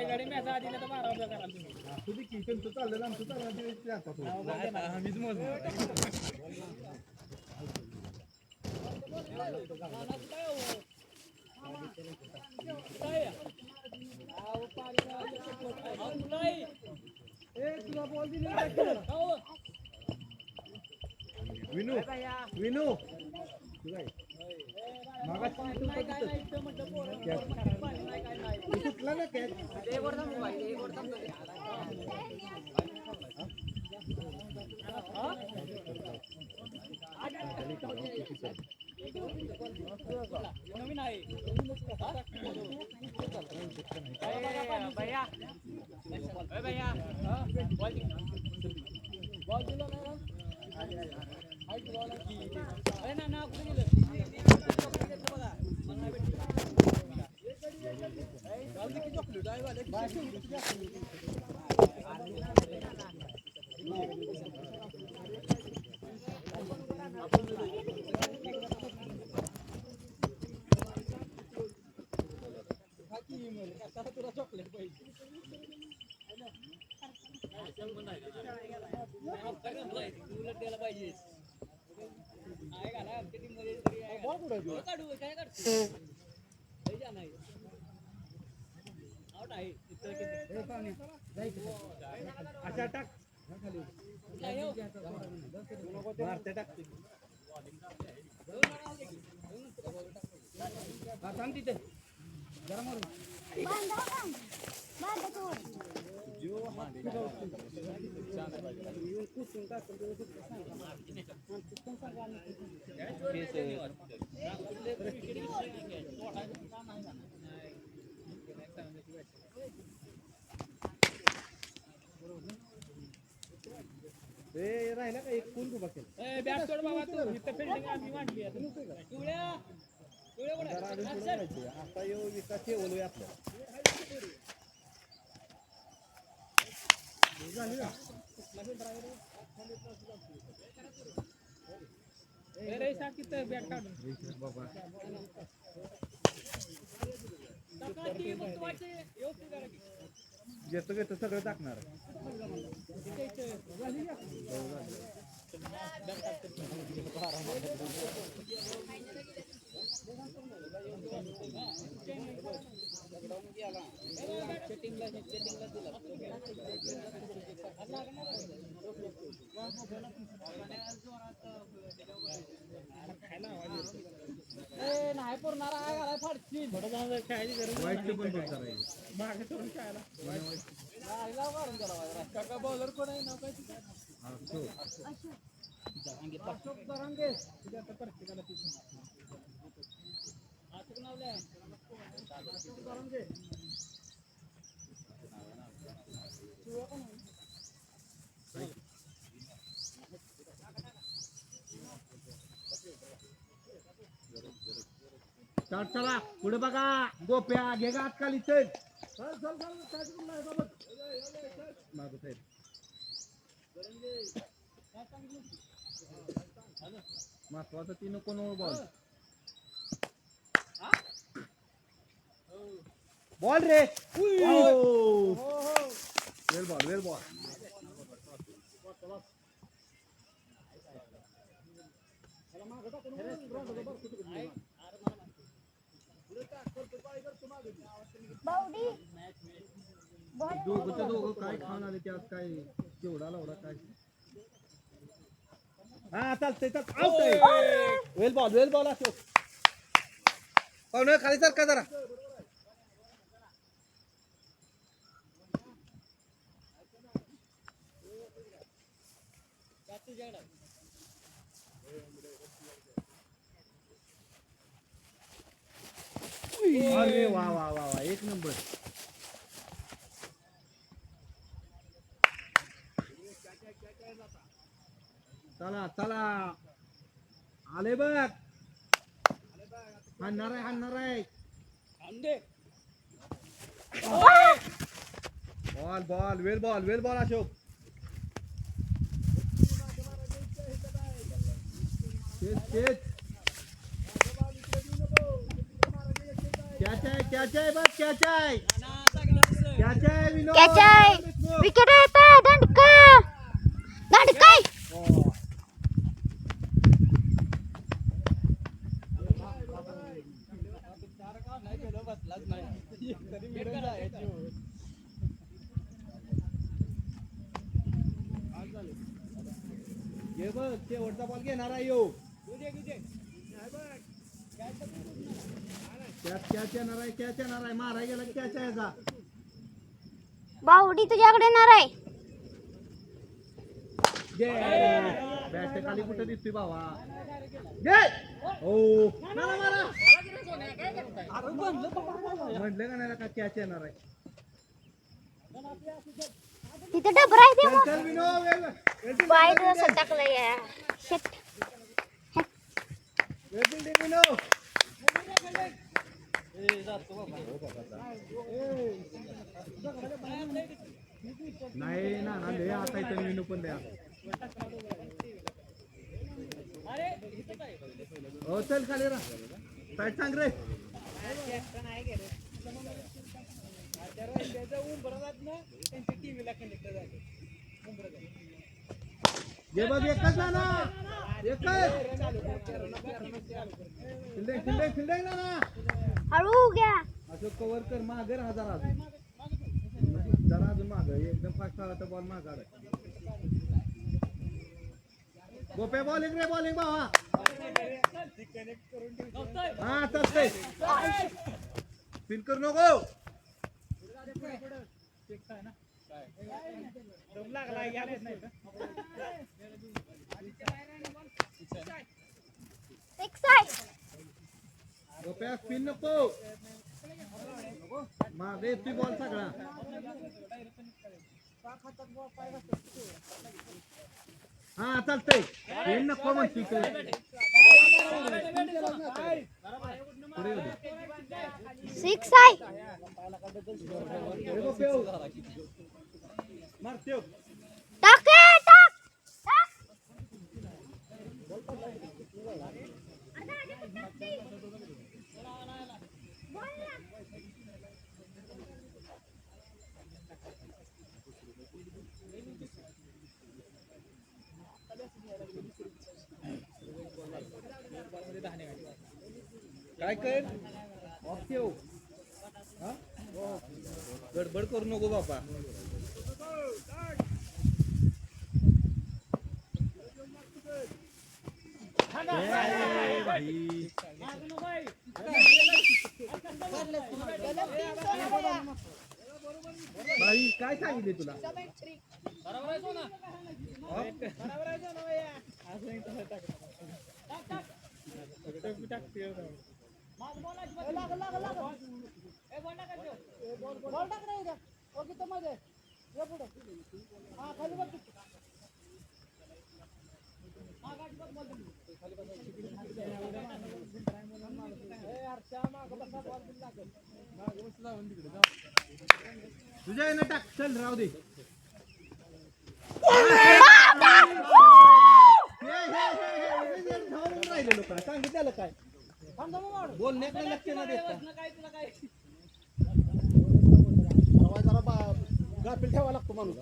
गाडी मॅच आधी तर 12 रुपये करा तुम्ही की तुमचं चाललं आमचं चाललं आम्हीच मोजणार विनू विनू कुठला ना कॅच नवीन आहे भैया भैया बॉल दिला ना ना कुठे गेलं बघा तुला चॉकलेट पाहिजे उलट द्यायला पाहिजे आहे का ना आमच्या टीम मध्ये तरी काढू काय काढतो नाही आउट आहे अच्छा टाक मारते टाकते सांग तिथे जरा मारू राहिला का एक कोण बघेल बॅट सोड बाबा तू इथं फिल्डिंग आम्ही मांडली आता आता येऊ विकास ठेवलोय आपल्याला बॅट काढून घेतो घेतो सगळं टाकणार नाही पुरणार आहे फाडची थोडं जाऊन खेळायची गरज मागे सोडून खेळायला काका बॉलर कोण आहे नाव काय अशोक दरांगे तुझ्या आता प्रत्येकाला अशोक नावल्या अशोक दरांगे चला पुढे बघा गोप्या घे गा आजकाल चल महत्वाचं ती नको नो बॉल बॉल रे वेल बॉल वेल बॉल दोघं काय खाऊन आले त्यात काय केवढा लावडा काय हा चालतंय वेल बॉल अशोक पाहुणे खाली सारखा जरा अरे वा वा वा वा एक नंबर चला चला आले बघ हाणणार आहे बॉल वेल बॉल अशोक तेच विकेट येत दंडका दंडकाय शेवटचा बॉल घेणार आहे यो कॅच येणार आहे मारा गेला कॅच यायचा बावडी तुझ्याकडे येणार आहे बॅट खाली कुठे दिसतोय बाबा हो मारा म्हटलं का नाही का कॅच येणार आहे तिथे डबरा आहे ते बाहेर असं टाकलं या शेट नाही ना लय आता इथं विनू पण द्या हो चल खाली रा साईड सांग रे जे बघ एकच ना एकच फिल्डिंग ना हळू घ्या असं कव्हर कर मागे राहा जरा अजून माग एकदम फास्ट आला तर बॉल मागा गोप्या बॉलिंग रे बॉलिंग भावा हा चालतंय स्पिन करू नको गोप्या स्पिन नको मागे येतोय बॉल सगळा हा चालतंय स्पिन नको म्हणतोय सिक्स आहे टाक काय कर गडबड करू नको बाबा भाई काय सांगितले तुला तुझ्या येणं टाक चल राहू दे राहिलेलो काय सांगितलं काय बोलण्याकडे लक्ष न देता जरा गाफील ठेवा लागतो माणूस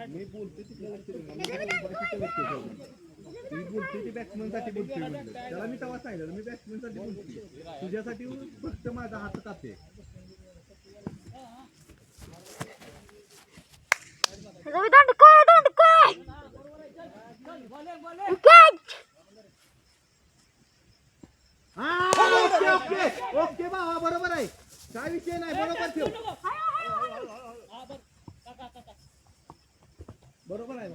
मी बोलतो मी बोलतोय ती बॅट्समन साठी बोलतोय म्हणलं त्याला मी तेव्हा सांगितलं मी बॅट्समन साठी बोलतोय तुझ्यासाठी फक्त माझा हात कापते ओके ओके ओके बाबा बरोबर आहे काय विषय नाही बरोबर ठेव बरोबर आहे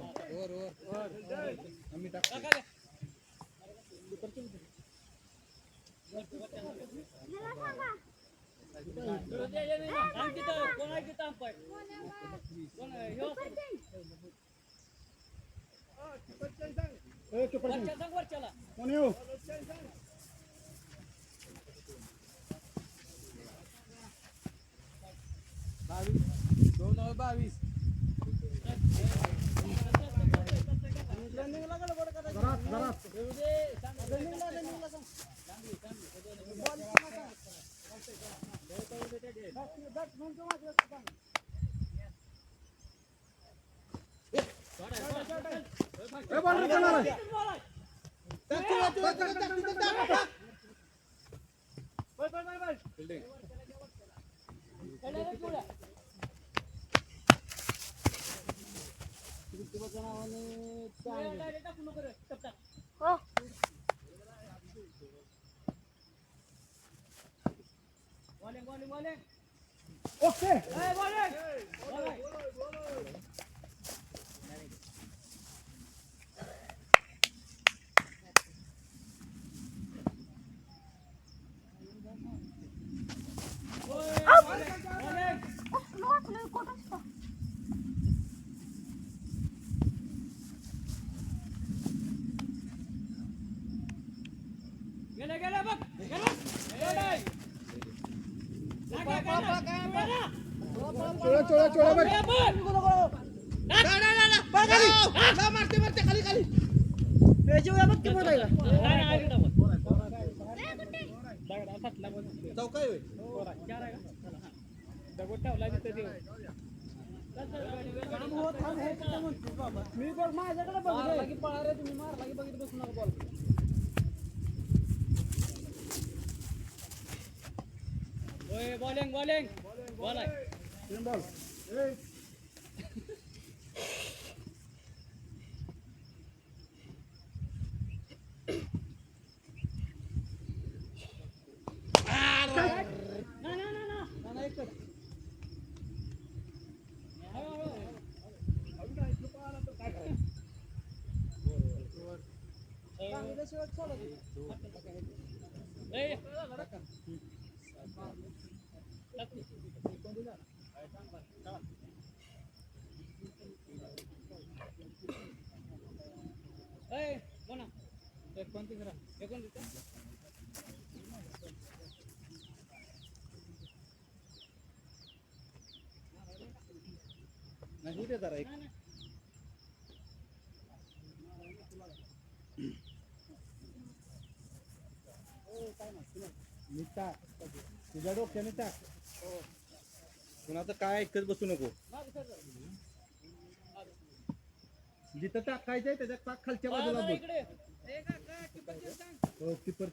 आम्ही टाकतो हो ओके गेलं गेलं बघ गेलं चोळा चोळा बघ मी बघ माझ्याकडे बघ की पळा रे तुम्ही मारला की बघित बसू नका बॉल बॉलिंग बॉलिंग बॉल आहे बॉल नाही दे जरा एक मिठा तुझ्या डोक्याने टाक कुणाचं काय ऐकत बसू नको जिथं टाकायचंय त्याच्या टाक खालच्या बाजूला बघ हो किपर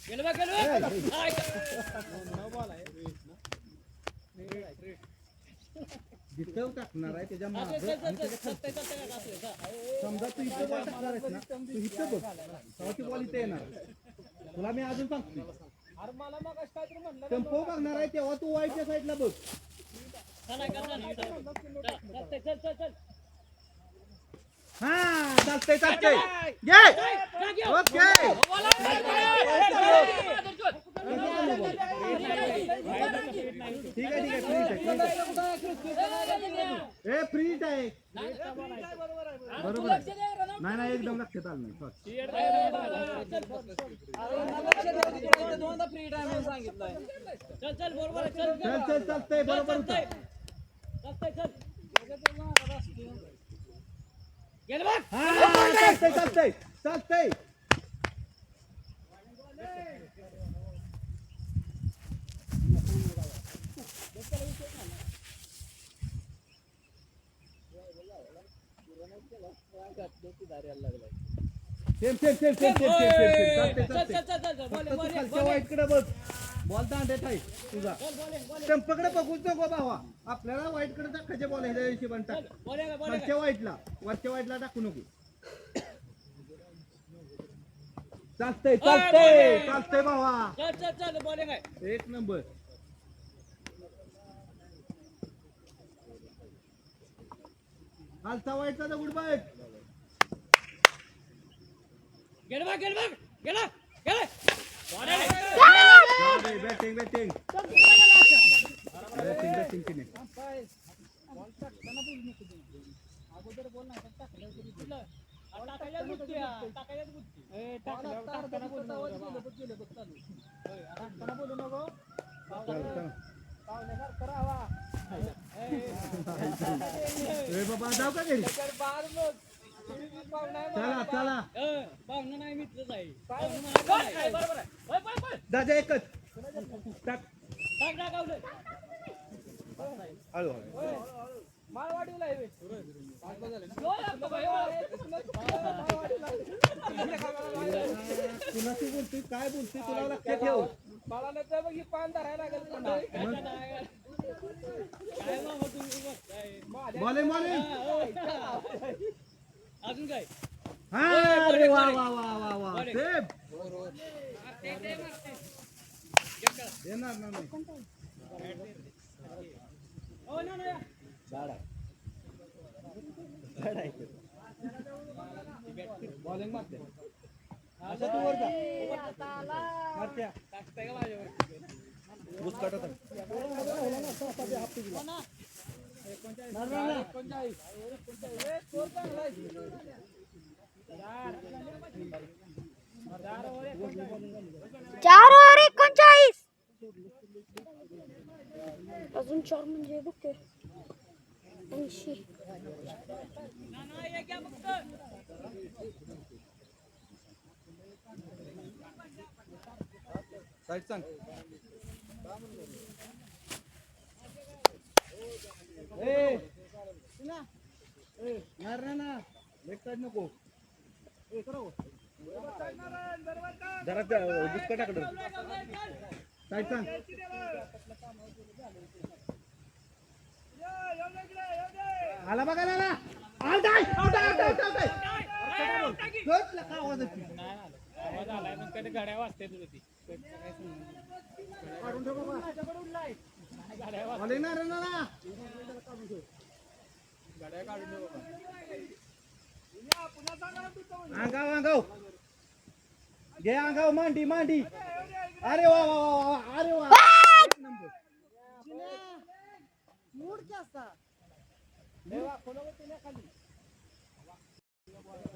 गेलं बघ गेलं जिथं टाकणार आहे त्याच्या मागे आणि त्याच्या खाली. समजा तू इथं बॉल टाकणार आहेस ना तू इथं बघ तेव्हा ती बॉल इथे येणार तुला मी अजून सांगतो टेम्पो बघणार आहे तेव्हा तू वाईटच्या साईडला बघ हा चालतंय चालतंय घे ओके ठीक आहे ए फ्रीज आहे बरोबर आहे नाही नाही एकदम लक्षात आलं नाही चल चल चालतंय बरोबर चालतंय चालतंय चालतंय same same same same same same खालच्या वाईट कडे बघ बॉल दांड्यात आहे तुझा स्टंपकडे बघूच नको भावा आपल्याला वाईट कडे टाकायचे बॉल ह्याच्या हिशोबाने टाक खालच्या वाईटला वरच्या वाईटला टाकू नको चालतंय चालतंय चालतंय भावा एक नंबर खालचा वाईटचा दगड बघ गेलं बघ गेलं बघ गेलं गेलं बॅटिंग बॅटिंग बॅटिंग बॅटिंग की नाही अगोदर बोल ना टाकायला बाबा जाऊ का घरी चला चला पाहुणं नाही मित्रच आहे पाहुणं म्हणायचं नाही. बरोबर आहे. दादा एकच टाक टाक टाकावलं हळू माळवाडीला आहे कुणाशी बोलतोय काय बोलतोय तुला लक्षात ठेव मला तर बघ ही पान धरायला लागेल काय मामा तुम्ही बघताय बॉलिंग बॉलिंग अजून काय हा अरे वा वा वा वा वा सेफ येणार ना नाही हो ना ना बॉलिंग मारते असं तू वर जा मारत्या टाकताय का माझ्यावर बुसकाट होता चार और 39 अजून 4 म्हणजे बघ ते 80 साईड सांग ए मारणार ना लेग साईड नको जरा बुसकाटाकडे साईड सांग आला बघा आला आउट आहे आउट आहे आउट आहे आउट आहे गट लका आवाज येतो आवाज आलाय पण कधी गाड्या वाजते तुझी ती काढून ठेव बाबा आले ना रे ना गाड्या काढून ठेव अंगाव अंगाव घे अंगाव मांडी मांडी अरे वा वा वा अरे वा एक नंबर मूड कसा देवा कोणाला तिने खाली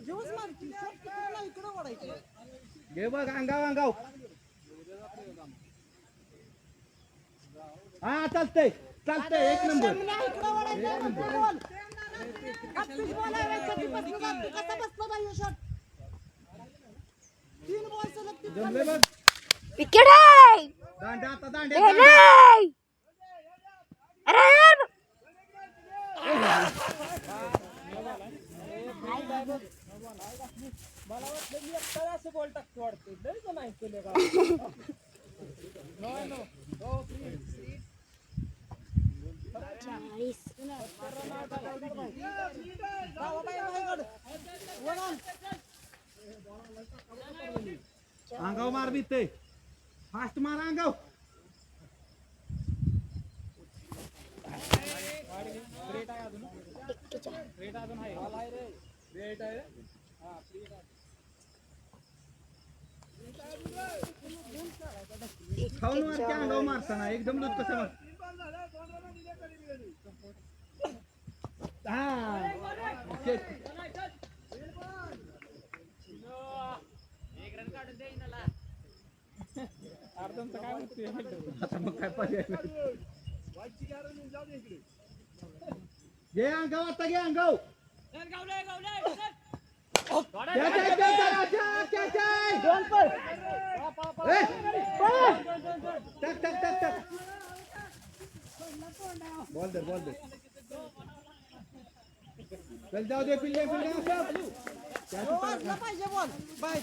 जेवस मारती तिकडे इकडे वळायचं घे बघ अंगाव अंगाव हा चालतंय चालतंय एक नंबर एक नंबर जमले बघ विकेट आहे दांडा आता ए, दांड्या नाही. अरे मला वाटलं मी एकटा असं बॉल टाकतो वाटतं लय जण ऐकले का हो अंगाव मार बीते फास्ट मार अंगाव रेट आहे अजून रेट अजून आहे रेट आहे हा खाऊन मार की अंगाव मारताना एकदम दूध कसं मार हा अर्धंचं काय म्हणते आता मग काय पर्याय नाही. घे अंगाव आता घे अंगाव टाक टाक टाक टाक बॉल दे चल जाऊ दे पिल्ले पाहिजे बॉल बाय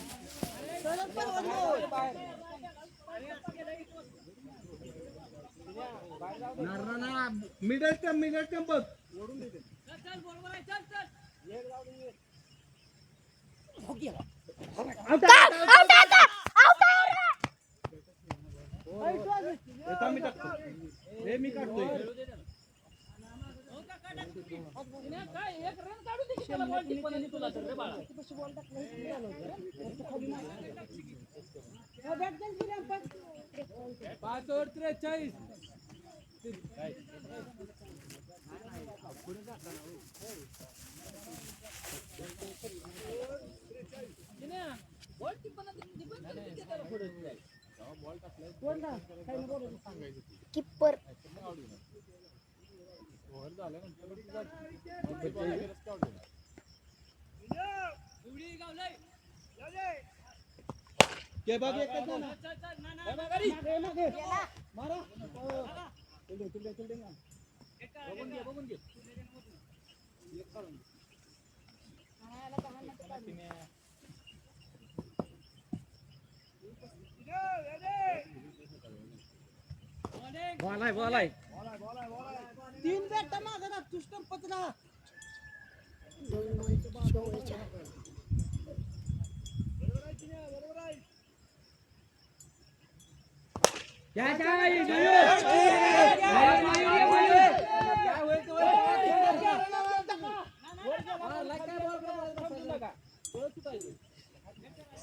मिडल टेम बघ मी टाकतो हे मी काढतोय एक रन काढू दे की त्याला बॉल टिपणी तुला तर रे बाळा पाच ओव्हर 43 बॉल किप्पर के बघ एकच जण. मारा. बघून घे. बोलाय 3 बॅट मागे ना तू स्टंपच ना. 2 बॉल शेवटच्या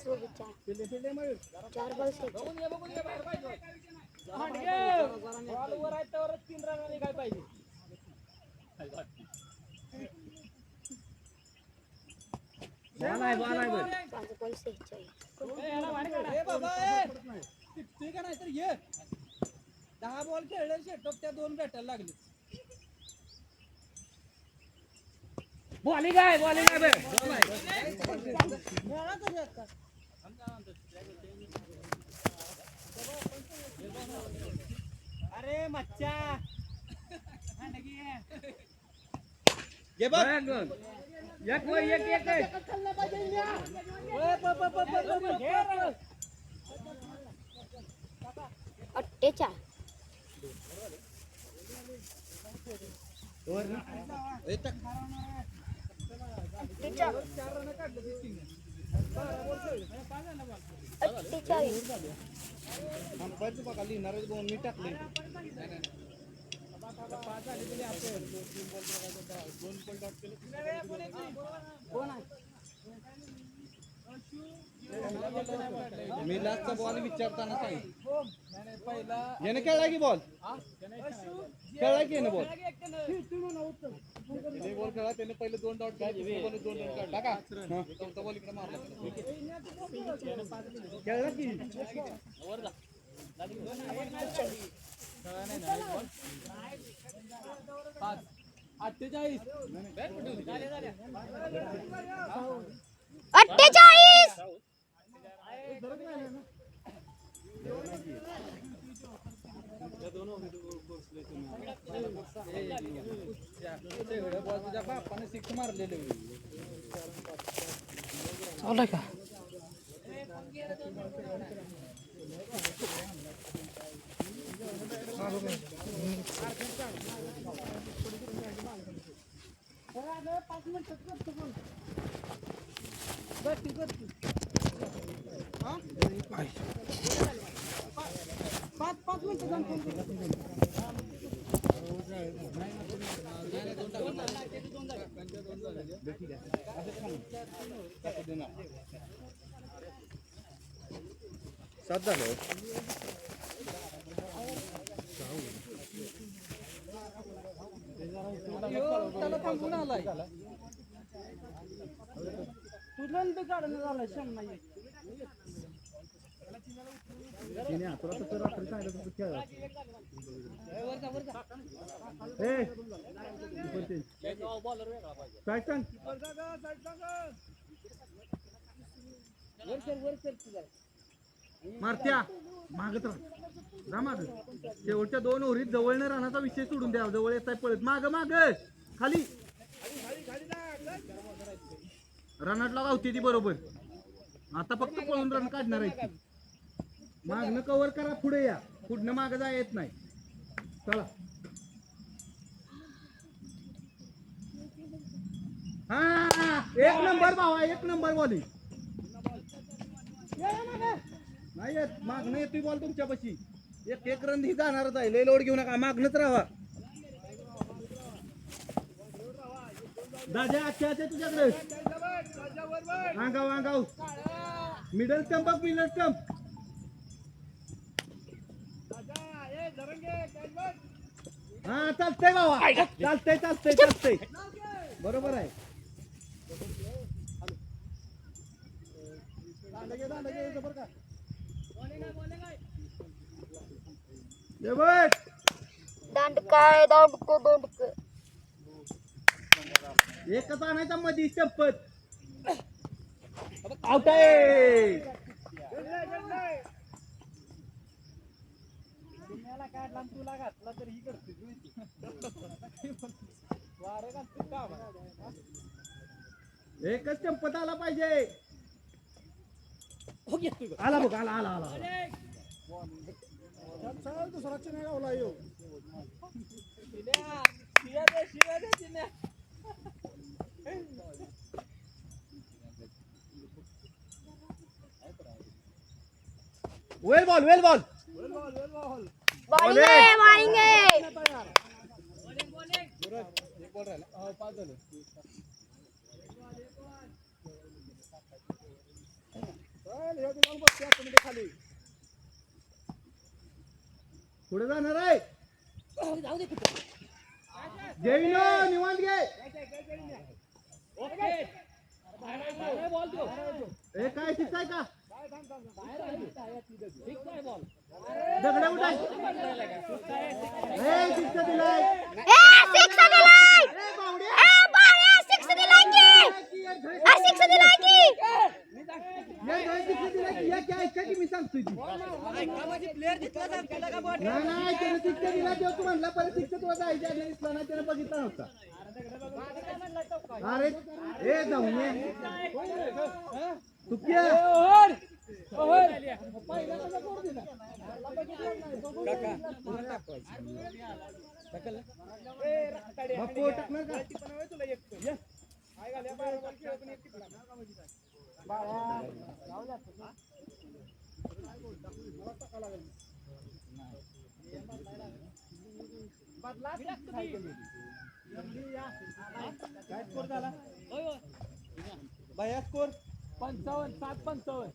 सोबतच्या 4 बॉल शेवटच्या बोलाय 5 बॉल 46 ठीक आहे नाही तर ये 10 बॉल खेळले शेटोक त्या 2 बॅटला लागले. बॉलिंग आहे बे अरे मच्छा ये बघ एक अठ्ठेचाळ बघा लिहिणार 2 मी टाकले. मी लास्टचा बॉल विचारताना सांगितलं याने खेळला की बॉल खेळला की बॉल बॉल खेळा त्याने पहिले 2 डॉट काढले 2 रन काढला का चौथा बॉल इकडे मारला खेळला की 48 तुझ्या बापाने 6 मारलेले चालू का सात झालं त्याला थांबून आलाय तुला काढणं झालं क्षम नाही मारत्या मागत राहा माग शेवटच्या 2 ओव्हरीत जवळनं राहण्याचा विषय सोडून द्या जवळ येत पळत माग माग खाली रनाटला गावते ती बरोबर आता फक्त पळून रन काढणार आहे ती मागणं कव्हर करा पुढे या पुढनं माग जा येत नाही चला हा 1 नंबर भावा 1 नंबर बॉलिंग नाही येत मागणं येतोय बॉल तुमच्यापाशी 1 रन ही जाणारच आहे लय लोड घेऊ नका मागणंच राहा दादा अच्छा तुझ्याकडे अंगाव मिडल स्टंप बघ मिडल स्टंप हा चालतंय बाबा चालतंय बरोबर आहे ये बट दांडकाय दांडक एकच आणायचा मध्ये चंपत आउट आहे काढला तुला घातला तर ही वारे घालतो काम एकच चंपत आला पाहिजे आला बघ आला आला आला दुसरा चिन्ह गावला येऊ शिव्या दे चिन्ह वेल बॉल बॉलिंग आहे पुढे जाणार आहे जैनो निवांत घे ए काय शिकाय का दगडे उठाय ए शिक्षा दिलाय मी सांगतोय नाही त्याने शिक्षा दिला तेव्हा तू म्हणला परत शिक्षा तुला जायच्या दिसला नाही त्याने बघितला नव्हता अरे ए जाऊन चुकिया बापू टाकणार का काय स्कोर झाला बाया स्कोर 55-7-55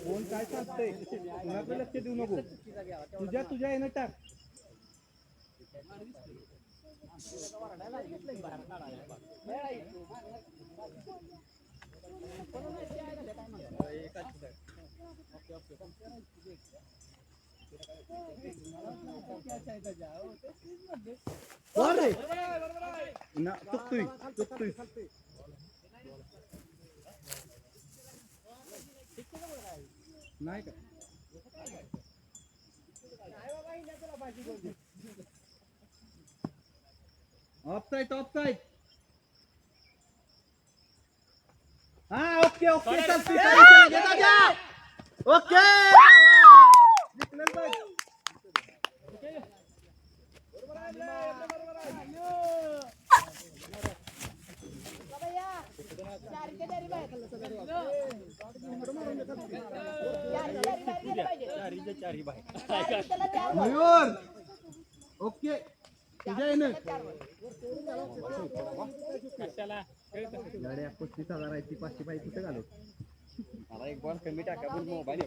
कोण काय सांगतंय कुणाकडे लक्ष देऊ नको तुझ्या येणं टाक ना चुकतोय नाही का ऑफ साइड हा ओके ओके मयूर ओके तुझ्या येणं गाड्या 35,000 आहे ती 500 पाहिजे कुठे घालू मला एक बॉल कमी टाका पण मोबाईल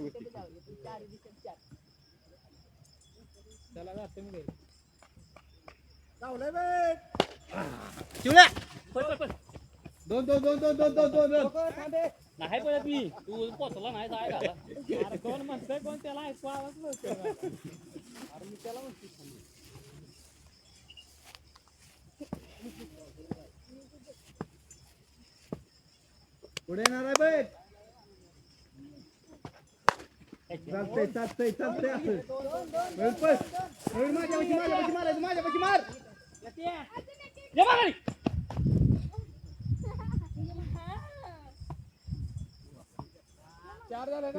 नाही पडत मी तू पोचला नाही जायला कोण म्हणतोय कोण त्याला ऐकू आवाज नव्हतं अरे मी त्याला म्हणतो पुढे येणार आहे बघ चालतंय असं माझ्यापाशी मार चार झाले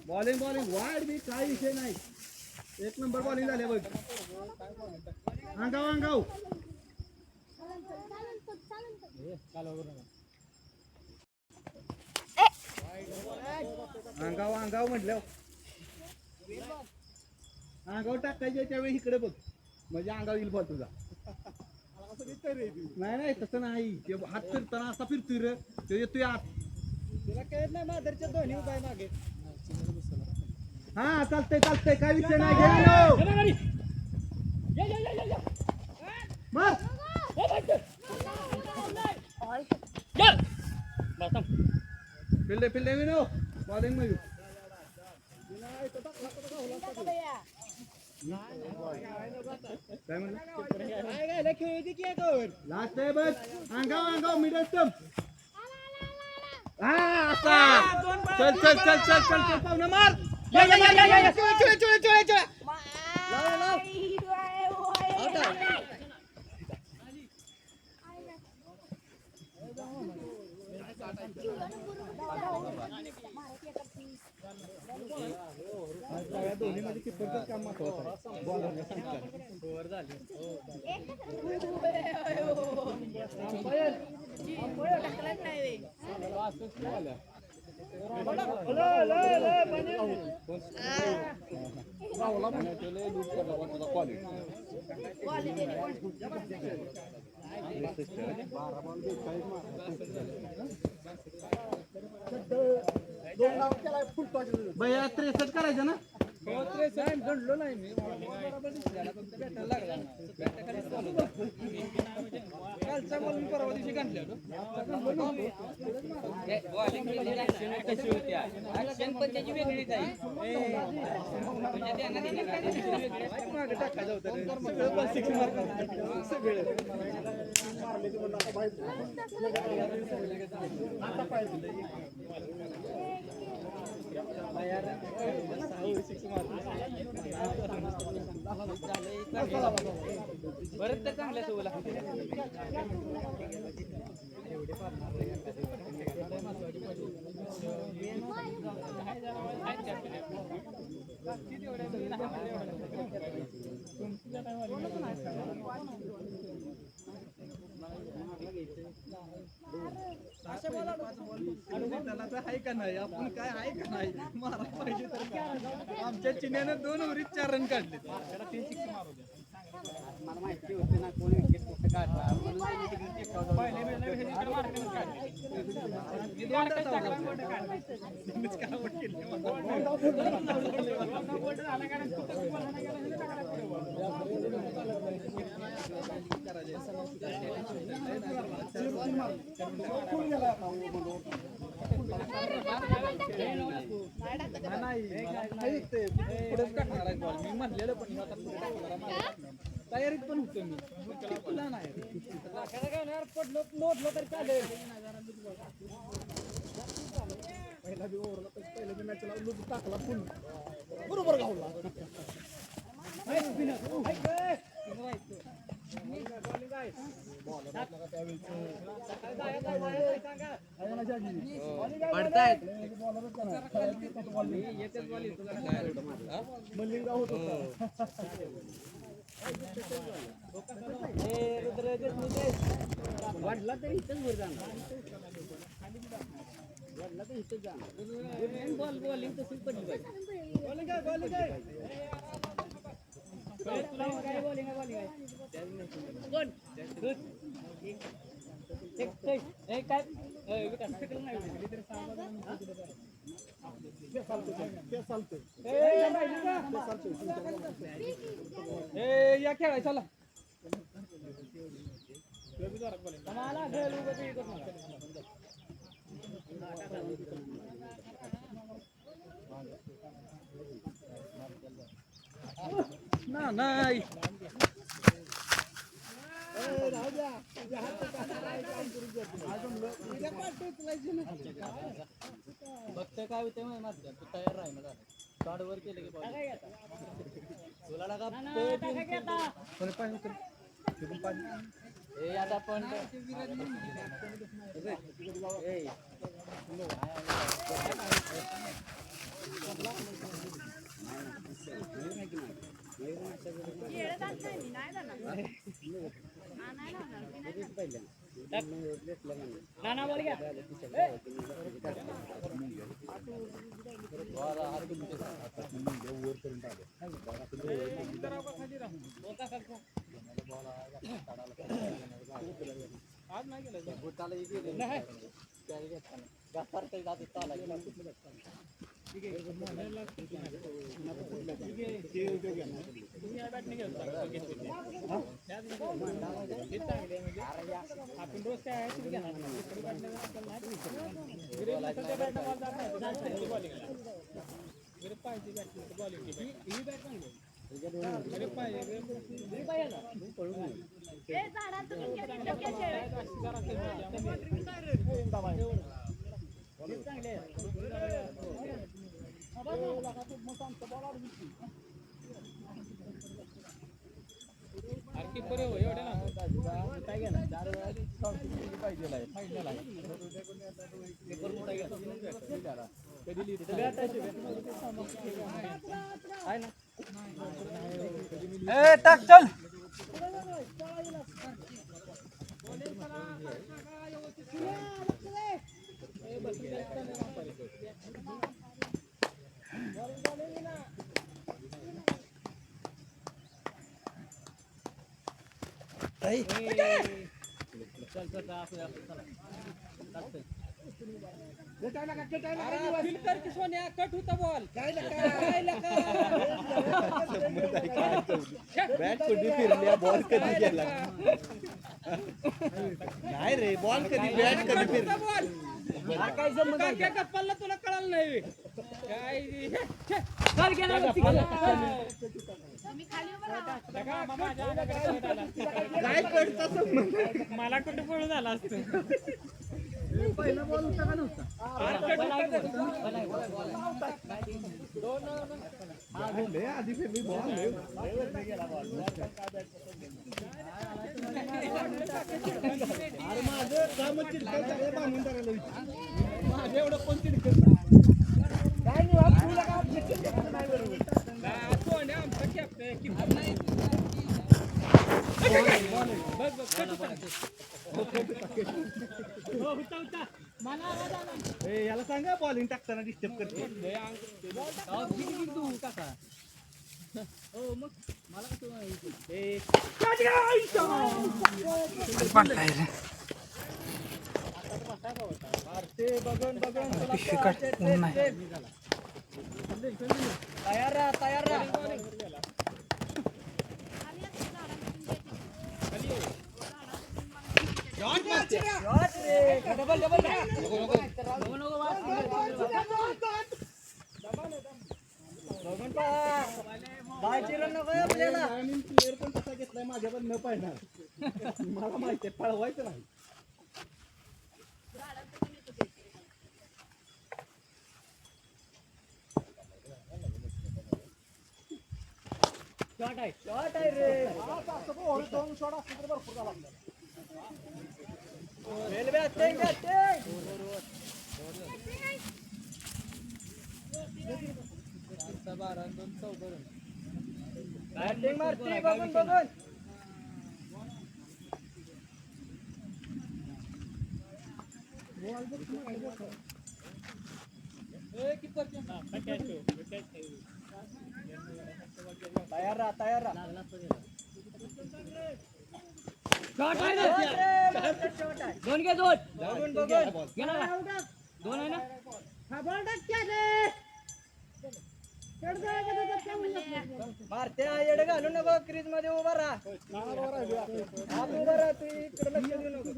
बॉलिंग वाईड बी काय विषय नाही. एक नंबर बॉलिंग झाले बघ. अंगाव म्हटलं अंगाव टाकायचे त्यावेळी इकडे बघ म्हणजे अंगाव येईल बॉल तुझा. नाही तसं नाही. ते हात फिरताना असा फिरतोय रे तो येतोय आत. तुला कळत नाही माधरच्या दोन्ही उपाय मागे. हा चालतंय काय विषय नाही. फिल्डे विनो बॉलिंग मध्ये लास्ट आहे बघ. अंगाव मिडल स्टंप. हा असा चल पाहुणा मार. दोन्ही मध्ये किपरचं काम महत्वाचं आहे. बॉलरने सांगतात भैया 63 करायचं ना. घडलो नाही मी कालचा बॉल मी परवा दिवशी घातल्या कशी होती ऍक्शन पण त्याची वेगळीच आहे. मागे टाकायचं होतं सगळं बॉल सिक्स मारणार सगळं. बरं तर चांगल्या सोला आहे का नाही आपण काय आहे का नाही मारा पाहिजे तर. आमच्या चिन्यानं 2 ओव्हरीत 4 रन काढले. मला माहिती होते ना कोण विकेट कसं काढला पुढेच टाकणार आहे बॉल मी म्हणलेलं पण तयारीत पण होतो मी तुला नाही पडलो मोडलो तरी चालेल. पहिला बी ओव्हरला पहिल्या बी मॅचला लूज टाकला फुल बरोबर गावला. मल्लिंगाव होत होता. वाढला तरी इथंच वर जाणार वाढला तर इथंच जाणार बॉल बॉलिंग तशीच पडली पाहिजे. बॉलिंग आहे या खेळाय चला. नाही बघतोय काय होते मात्र तू तयार राही मला कार्ड वर केले की हे आता पण नाना बोल घ्या आपण रोज काय चल सोन्या कट होता बॉल बॅट कधी फिरल्या बॉल कधी गेला नाही रे बॉल कधी बॅट कधी फिरला काय गप्पाला तुला कळालं नाही काय कळतं मला कुठे पळून आला असतं पहिला बॉल होता का नव्हता आधी फिरली बॉल अरे माझं काम चिडकत बांधून करायला माझं एवढं कोण चिडकत काय नाही तुला काय नाही बरोबर याला सांगा बॉलिंग टाकताना डिस्टर्ब करते बघून तयार राहा तयार राहा डबल डबल प्लेअर पण तसा घेतलाय माझ्या पण न पाहिजे मला माहिती आहे पळवायचं नाही शॉट आहे रे दोन शॉट असले तर भरपूर झाला रेल्वे बॅटिंग मारती बघून बघून तयार राहा तयार राहा दोन घे दोन बघून दोन आहे ना मारते येडे घालू नको क्रीज मध्ये उभा राहा उभा राहा तू इकडे लक्ष देऊ नको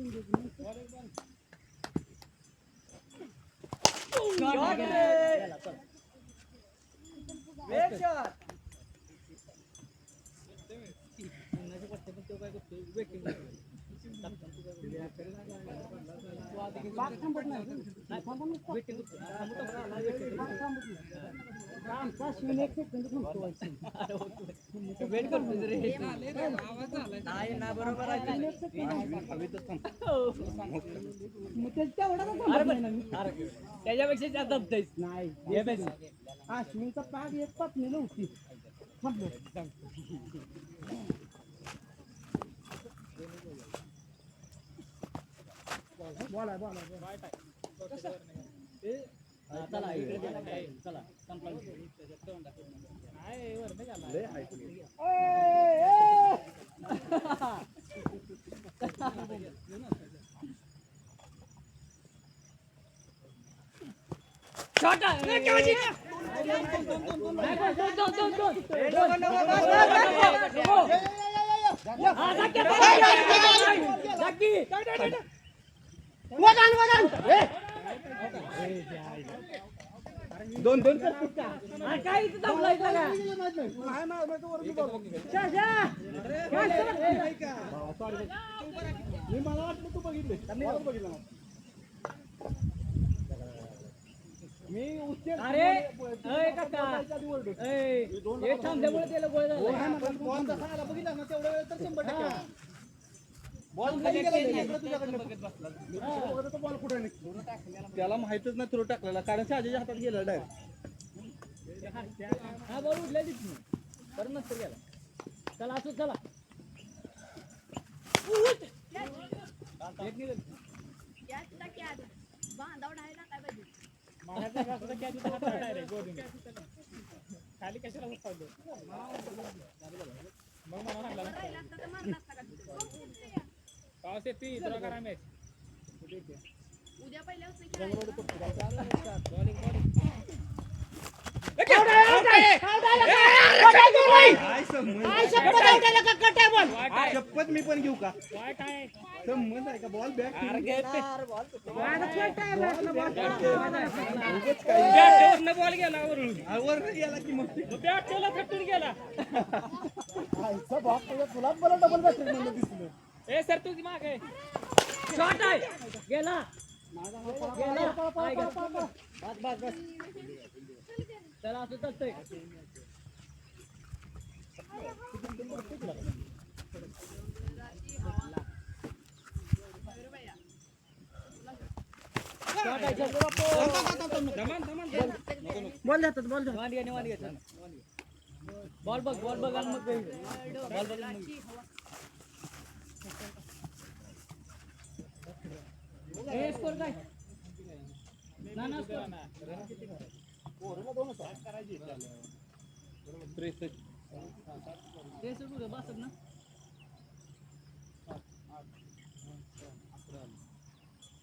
त्याच्यापेक्षा जास्त नाही अश्विनचा पाग एक पाच नेलं होती चला इकडे चला संपला दोन दोन मी मला वाटलं तू बघितले बघितलं मी अरे थांबल्यामुळे त्याला गोळ झाला बघितला ना तेवढा वेळ तर 100% बॉल बॉल कुठे त्याला माहितच नाही थ्रो टाकलेला कारण शहाजीच्या हातात गेला डायरेक्ट हा बॉल उडल्या दिसली बरं नसतं गेला चला असं चला खाली कशाला उचललो मग मला पाऊस येते तुला करा मॅच उद्या शपथ मी पण घेऊ का काय संबंध आहे का बॉल बॅक बॉल गेला वरून वर गेला की मग बॅट केला थटून गेला तुला बरं डबल बॅटरी म्हणलं दिसलं ए सर तू मागे शॉट आहे गेला बस चला असं चालतंय बॉल बघ आणि मग बॉल बघ स्कोर काय ना स्कोर बसत ना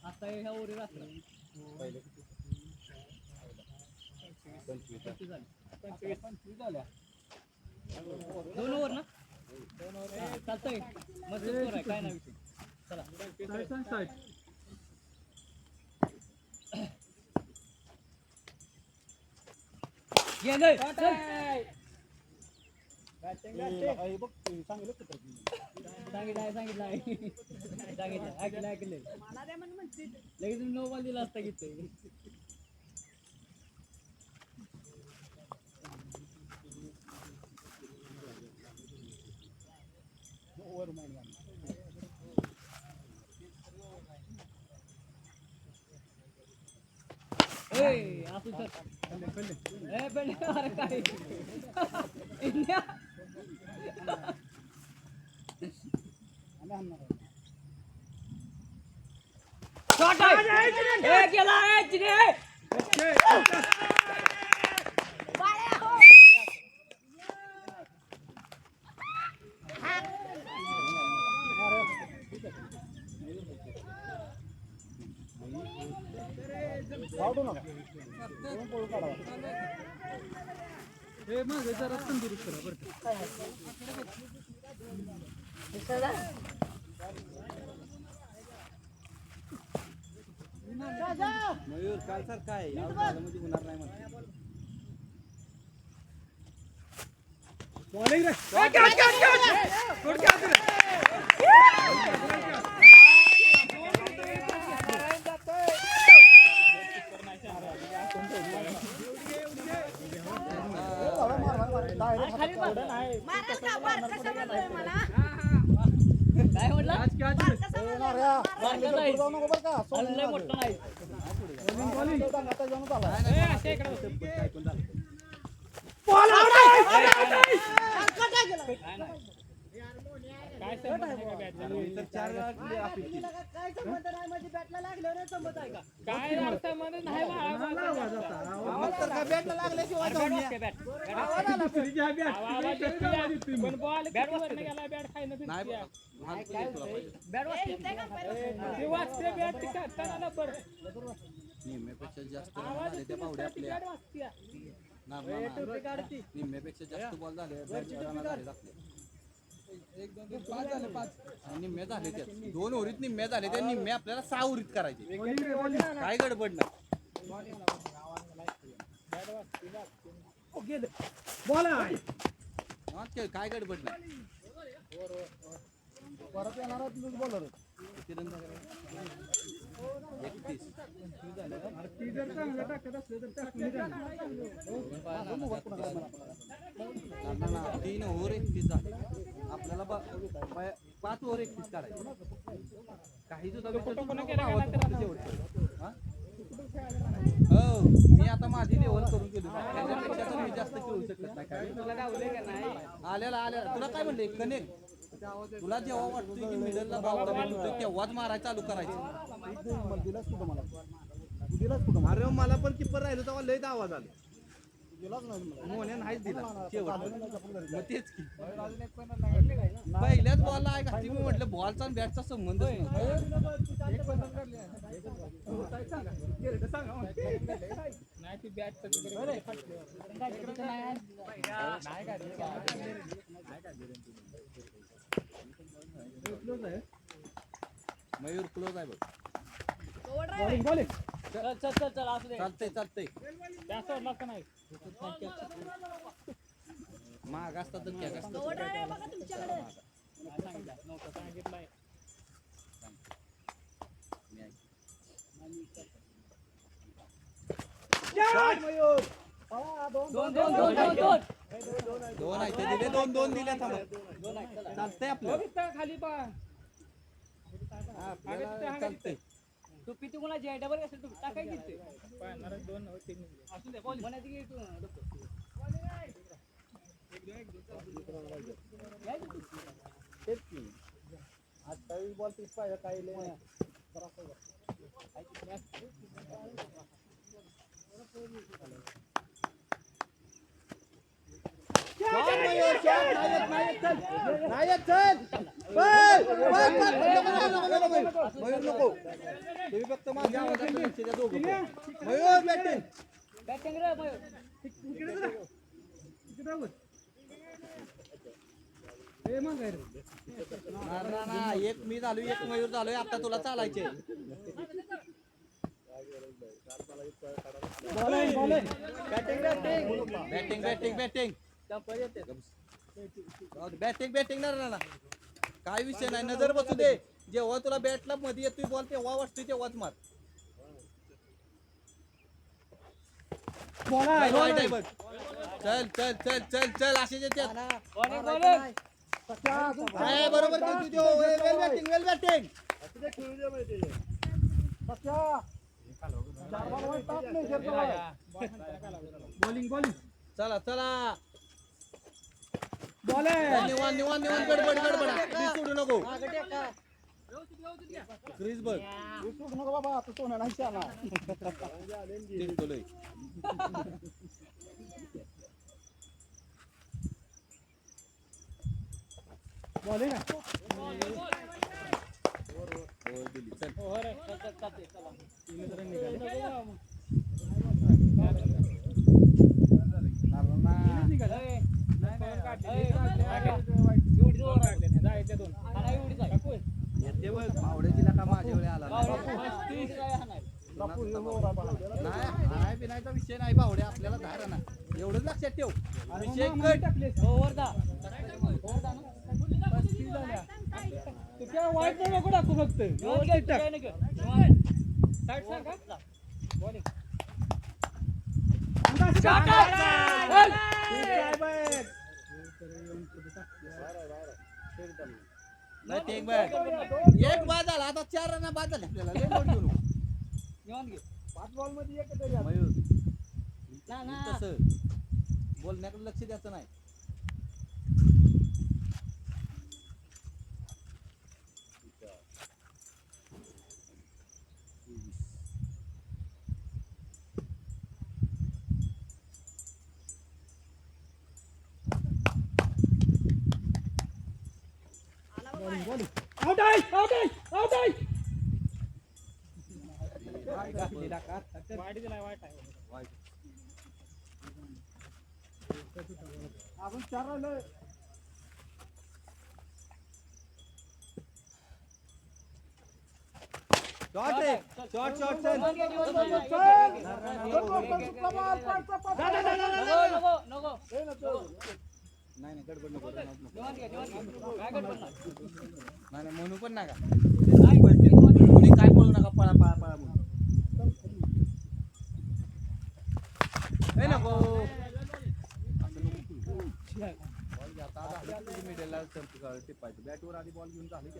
आता ह्या ओरी रात्र 25 झाल्या 2 ओव्हर ना चालतंय मस्त स्कोर आहे काय ना विषय चला गेलंय सांगितलं ऐकलं लगेच 9 बॉल दिला असता घेतोय असू अरे काय इंडिया शॉट आहे गेला जरा तंदुरुस्त करा मयूर काल सर काय म्हणजे होणार नाही म्हणा बॉलिंग काय म्हटलं मोठं नाही काय संबंध आहे का बॅटला? तर 4 वेळा play अपेक्षित. काय अर्थ म्हणत नाही बाळा. मग तर काय बॅटला लागल्याशिवाय जाऊन या. आवाज आला फिरीच्या बॅट. आवाज येतोय. पण बॉल वरनं गेला बॅट खायला नाही फिरतीया. हात पुढे तुला पाहिजे. ते वाजते बॅट ती करताना लबर. निम्म्यापेक्षा जास्त रन आवाज झाले त्या येतोय बावड्या ती आपल्या. बॅट वाजतीया. निम्म्यापेक्षा जास्त बॉल झाले रन झाले आपले. 1 2 3 5 झाले 5 निम्मे झाले त्यात 2 ओव्हरीत निम्मे झाले त्या निम्मे आपल्याला 6 ओव्हरीत करायचे. काय गडबड नाही. हा, काय गडबड नाही. परत येणार किती रन झाले? 31. ना 3 ओव्हर 31 झाले. आपल्याला 5 ओव्हर 31 करायचे. काही सुद्धा हो मी आता माझी लेवल करून गेलो. त्याच्यापेक्षा तर मी जास्त खेळू शकत नाही. काय आलेला तुला काय म्हणले कनेक्ट तुला जेव्हा वाटतोय की मिडलला बॉल तेव्हाच मारायला चालू करायचं. अरे मला पण किपर राहिलो तेव्हा लय आवाज आला. मोने नाहीच दिला शेवट तेच की पहिल्याच बॉलला आहे का मी म्हटलं बॉलचा आणि बॅटचा संबंध नाही ती बॅट मयूर क्लोज आहे बघ. चल चल चल चल असू दे. चालतंय त्या सोडला का नाही? महाग असतात तर त्या असतात. सांगितलंय. दोन आहे ते दिले 2 दिले थांबा. चालतंय आपलं खाली पा चालतंय. तू पिती कोणाची आहे डबल असेल तू टाकायची ते. 2 होते. असू दे बोल म्हणायची की तू बॉल 30 पाहिजे काही फक्त माझ्या आवाजाकडे लक्ष द्या दोघं. मयूर बॅटिंग बॅटिंग रे मयूर. ना एक मी झालो एक मयूर झालोय आता तुला चालायचे. Batting batting batting batting batting ना काय विषय नाही. नजर बसू दे. जेव्हा तुला बॅटला मध्ये येतोय बॉल तेव्हा वाटतोय तेव्हाच मार. बघ चल चल चल चल चल असे बॉलिंग बॉलिंग. बरोबर वेल बॅटिंग वेल बॅटिंग. बॉलिंग चला चला निवान निवान निवान गडबड गडबड क्रीज सोडू नको. क्रीज बघ सोडू नको बाबा आता सोना नाही शाना. बॉलिंग दिली चल. येते बघ मावड्याची का माझ्या वेळी आला नाही बिनायचा विषय नाही बावड्या आपल्याला धारा ना एवढंच लक्षात ठेव. विषय कट वाईट नको टाकू फक्त. एक बाद झाला आता 4 रन बाद झाले आपल्याला. लय लोड घेऊ नको. निवांत घे. 5 बॉल मध्ये एक तरी मयूर तसं बोलण्याकडे लक्ष द्यायचं नाही. आउट आहे आउट आहे आउट आहे वाईट दिलाय वाईट आहे आपण 4 राहिलं. शॉट आहे. शॉट शॉट चल. नाही गडबड नको. नाही म्हणू पण नका. कोणी काय बोलू नका. पळा पळा पळा म्हणून. ए नको. मिडलला टिपायचं. बॅटवर आधी बॉल घेऊन झाले की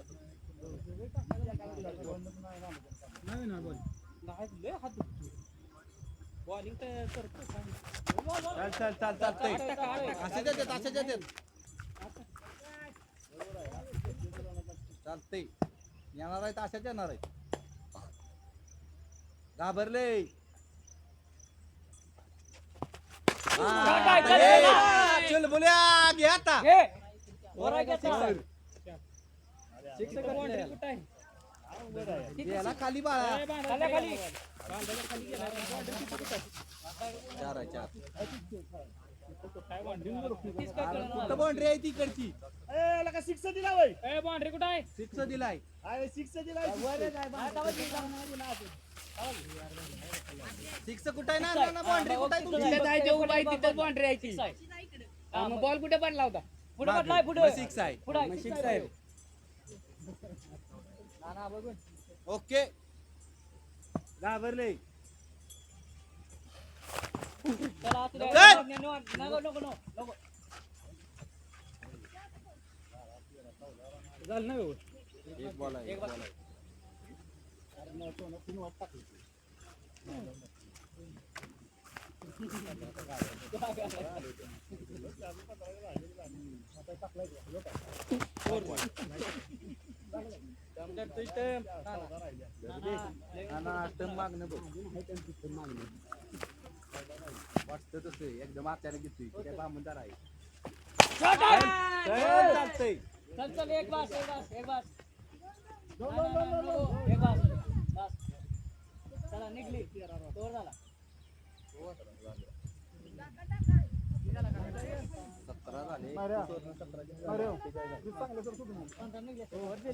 नाही ना बॉल बॉलिंग तर करतो चल चल चल चालतंय. असे देतात चालतंय. येणार आहेत अशाच येणार आहेत. घाबरले. चल बोल्या घे आता. याला खाली बाळा. 4 आहे 4. कुठं बाउंड्री आहे तिकडची. सिक्स दिला वय बाउंड्री कुठं आहे 6 दिलाय. 6 दिलाय 6 कुठं आहे ना बाउंड्री कुठं आहे तुमची. बॉल कुठे पडला होता पुढे पडलाय पुढे 6 आहे. पुढे 6 आहे ओके घाबरले. चला आत रे. चल. नको नको नको झालं ना एक बॉल आहे. वाटतं तसं एकदम अचानक घेतोय. काय बामणदार आहे. चालतंय. चल चल एक बास एक बास एक बास बस चला निघली तोर झाला. 17 झाले.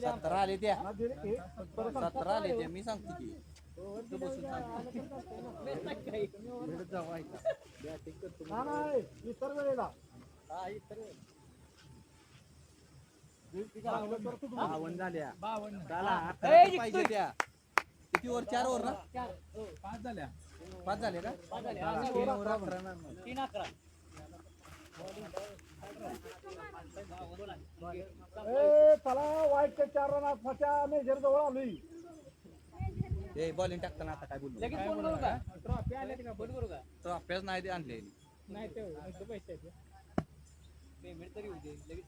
17 आले त्या. 17 आले त्या. मी सांगतो की बसून बावन्न झाल्या. चला आता पाहिजे त्या. किती ओव्हर 4 ओव्हर ना 5 झाल्या. 5 झाले का 3 ओव्हर 11 ना 3-11 चला वाईटच्या 4 रनात मेजर जवळ आलोय. ए बॉलिंग टाकताना आता काय बोलू. लगेच फोन करू का ट्रॉफी आले का फोन करू का ट्रॉफीज नाही आणले. नाही ते पैसे पेमेंट तरी होते लगेच